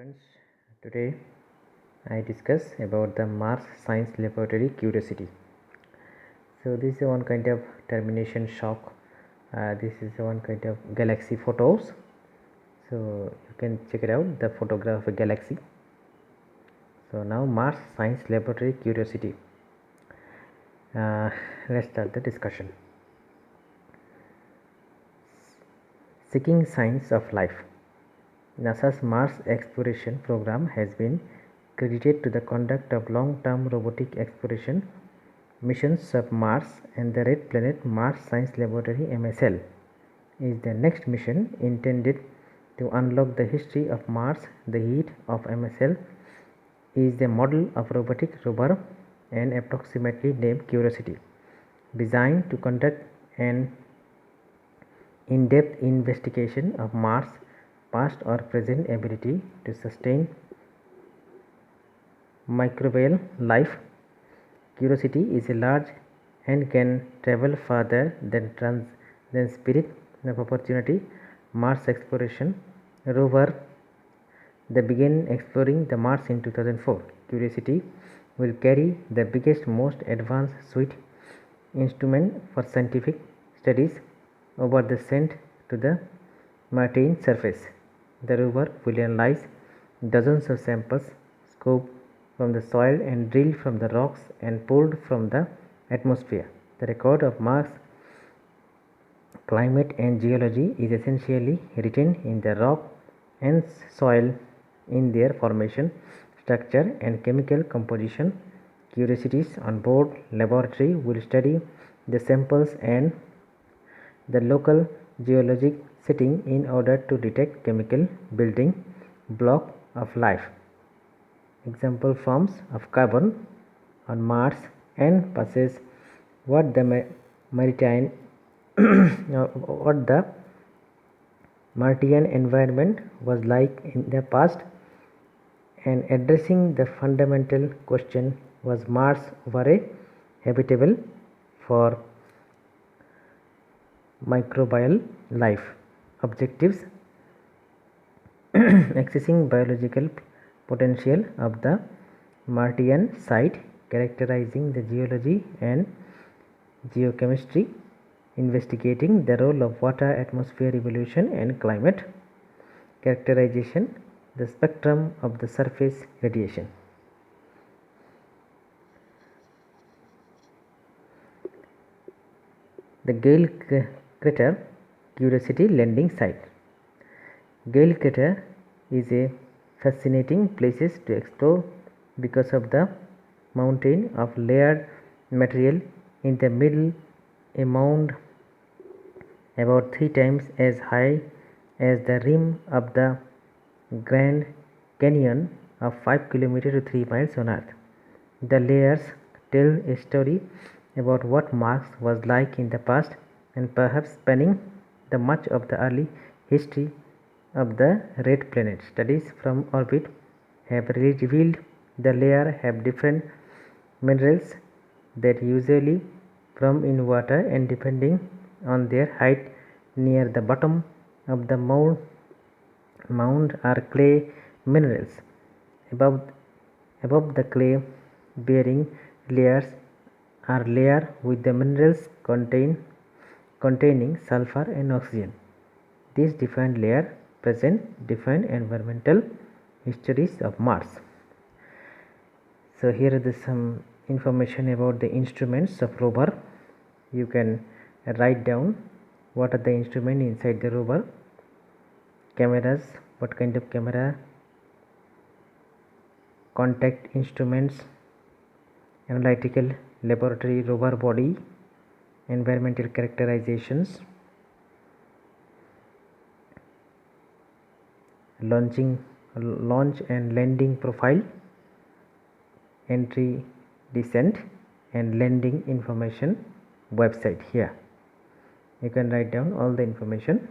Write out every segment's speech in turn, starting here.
Friends, today I discuss about the Mars Science Laboratory Curiosity. So this is one kind of termination shock. This is one kind of galaxy photos. So you can check it out, the photograph of a galaxy. So now Mars Science Laboratory Curiosity. Let's start the discussion. Seeking signs of life. NASA's Mars exploration program has been credited to the conduct of long-term robotic exploration missions of Mars, and the Red Planet Mars Science Laboratory (MSL) is the next mission intended to unlock the history of Mars. The head of MSL is the model of robotic rover and approximately named Curiosity, designed to conduct an in-depth investigation of Mars' past or present ability to sustain microbial life. Curiosity is large and can travel farther than Spirit of Opportunity Mars exploration rover that began exploring the Mars in 2004. Curiosity will carry the biggest, most advanced suite instrument for scientific studies over the sent to the Martian surface. The rover will analyze dozens of samples, scooped from the soil and drilled from the rocks and pulled from the atmosphere. The record of Mars climate and geology is essentially written in the rock and soil, in their formation, structure and chemical composition. Curiosity's onboard laboratory will study the samples and the local geologic setting in order to detect chemical building block of life, example forms of carbon on Mars, and possess what the Martian what the Martian environment was like in the past, and addressing the fundamental question, was Mars a habitable for microbial life? Objectives: accessing biological potential of the Martian site, characterizing the geology and geochemistry, investigating the role of water, atmosphere, evolution and climate, characterization the spectrum of the surface radiation. The Gale Crater Curiosity landing site. Gale Crater is a fascinating place to explore because of the mountain of layered material in the middle, a mound about 3 times as high as the rim of the Grand Canyon of 5 km to 3 miles on Earth. The layers tell a story about what Mars was like in the past, and perhaps spanning the much of the early history of the red planet. Studies from orbit have revealed the layers have different minerals that usually form in water, and depending on their height near the bottom of the mound are clay minerals. Above the clay bearing layers are layers with the minerals containing sulfur and oxygen. These different layers present different environmental histories of Mars. So here is some information about the instruments of rover. You can write down what are the instruments inside the rover. Cameras, what kind of camera, contact instruments, analytical laboratory rover body, environmental characterizations, launch and landing profile, entry, descent and landing information website. Here you can write down all the information.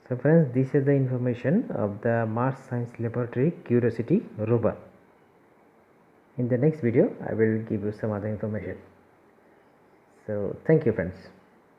So friends, this is the information of the Mars Science Laboratory Curiosity rover. In the next video I will give you some other information. So thank you friends.